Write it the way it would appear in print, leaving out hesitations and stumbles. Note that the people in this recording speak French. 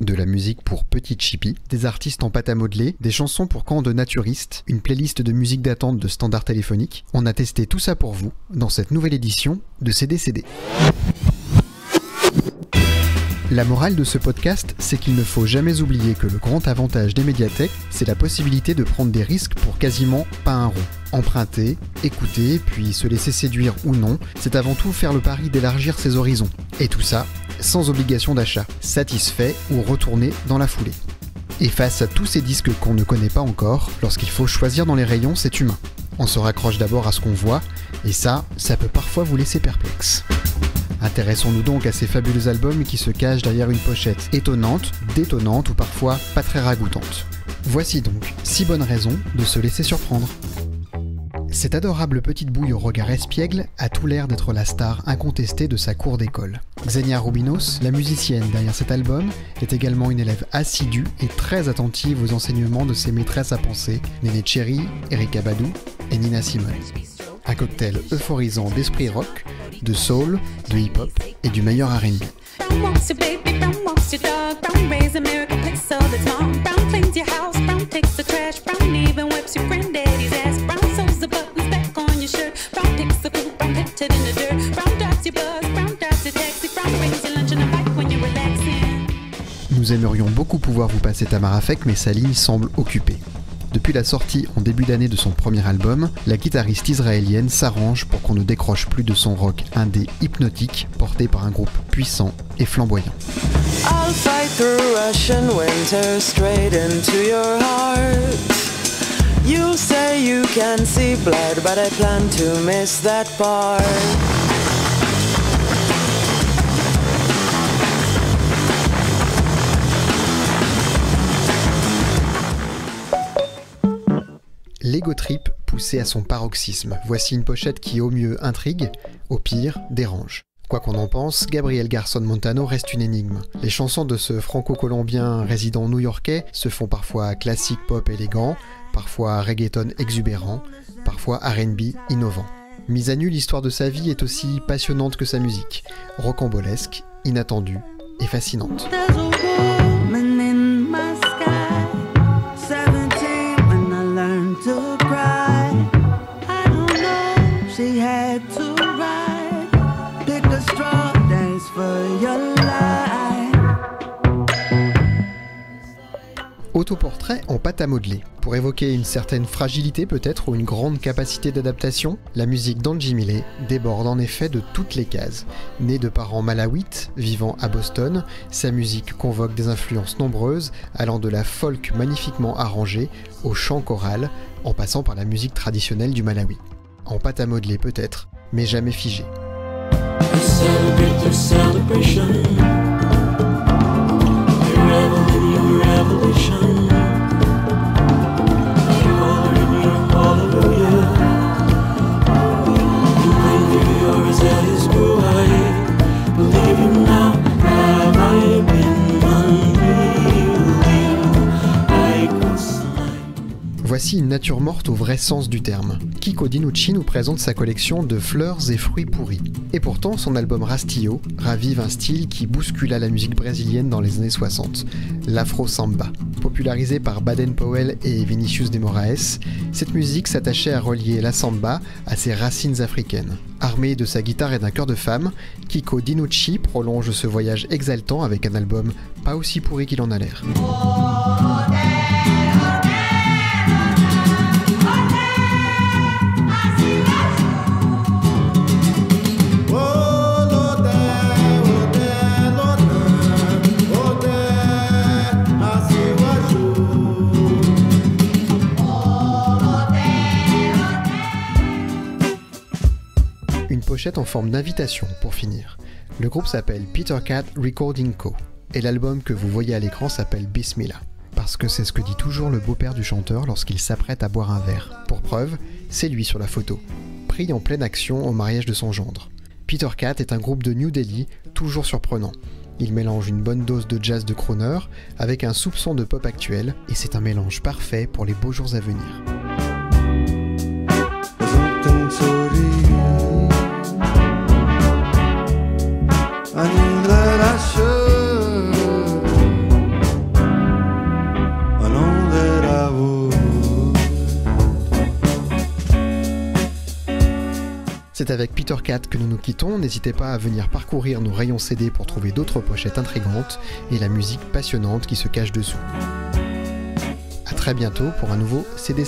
De la musique pour Petite Chippie, des artistes en pâte à modeler, des chansons pour camp de naturistes, une playlist de musique d'attente de standards téléphoniques. On a testé tout ça pour vous dans cette nouvelle édition de CD. La morale de ce podcast, c'est qu'il ne faut jamais oublier que le grand avantage des médiathèques, c'est la possibilité de prendre des risques pour quasiment pas un rond. Emprunter, écouter, puis se laisser séduire ou non, c'est avant tout faire le pari d'élargir ses horizons. Et tout ça, sans obligation d'achat, satisfait ou retourné dans la foulée. Et face à tous ces disques qu'on ne connaît pas encore, lorsqu'il faut choisir dans les rayons, c'est humain. On se raccroche d'abord à ce qu'on voit, et ça peut parfois vous laisser perplexe. Intéressons-nous donc à ces fabuleux albums qui se cachent derrière une pochette étonnante, détonnante ou parfois pas très ragoûtante. Voici donc 6 bonnes raisons de se laisser surprendre. Cette adorable petite bouille au regard espiègle a tout l'air d'être la star incontestée de sa cour d'école. Xenia Rubinos, la musicienne derrière cet album, est également une élève assidue et très attentive aux enseignements de ses maîtresses à penser, Néné Cherry, Erykah Badu et Nina Simone. Un cocktail euphorisant d'esprit rock, de soul, de hip-hop et du meilleur R&B. Nous aimerions beaucoup pouvoir vous passer Tamara Fek, mais sa ligne semble occupée. Depuis la sortie en début d'année de son premier album, la guitariste israélienne s'arrange pour qu'on ne décroche plus de son rock indé hypnotique porté par un groupe puissant et flamboyant. I'll fight through Russian winter straight into your heart. You say you can see blood, but I plan to miss that part. L'ego trip poussé à son paroxysme. Voici une pochette qui au mieux intrigue, au pire dérange. Quoi qu'on en pense, Gabriel Garson Montano reste une énigme. Les chansons de ce franco-colombien résident new-yorkais se font parfois classique pop élégant, parfois reggaeton exubérant, parfois R&B innovant. Mise à nu, l'histoire de sa vie est aussi passionnante que sa musique, rocambolesque, inattendue et fascinante. Autoportrait en pâte à modeler. Pour évoquer une certaine fragilité peut-être ou une grande capacité d'adaptation, la musique d'Angie Millet déborde en effet de toutes les cases. Née de parents malawites, vivant à Boston, sa musique convoque des influences nombreuses, allant de la folk magnifiquement arrangée au chant choral, en passant par la musique traditionnelle du Malawi. En pâte à modeler peut-être, mais jamais figée. Voici une nature morte au vrai sens du terme. Kiko Dinucci nous présente sa collection de fleurs et fruits pourris. Et pourtant, son album Rastillo ravive un style qui bouscula la musique brésilienne dans les années 60, l'afro-samba. Popularisée par Baden-Powell et Vinicius de Moraes, cette musique s'attachait à relier la samba à ses racines africaines. Armé de sa guitare et d'un cœur de femme, Kiko Dinucci prolonge ce voyage exaltant avec un album pas aussi pourri qu'il en a l'air. Une pochette en forme d'invitation pour finir. Le groupe s'appelle Peter Cat Recording Co. Et l'album que vous voyez à l'écran s'appelle Bismillah. Parce que c'est ce que dit toujours le beau-père du chanteur lorsqu'il s'apprête à boire un verre. Pour preuve, c'est lui sur la photo, pris en pleine action au mariage de son gendre. Peter Cat est un groupe de New Delhi toujours surprenant. Il mélange une bonne dose de jazz de crooner avec un soupçon de pop actuel et c'est un mélange parfait pour les beaux jours à venir. I knew that I should C'est avec Peter Cat que nous nous quittons, n'hésitez pas à venir parcourir nos rayons CD pour trouver d'autres pochettes intrigantes et la musique passionnante qui se cache dessous. A très bientôt pour un nouveau CD.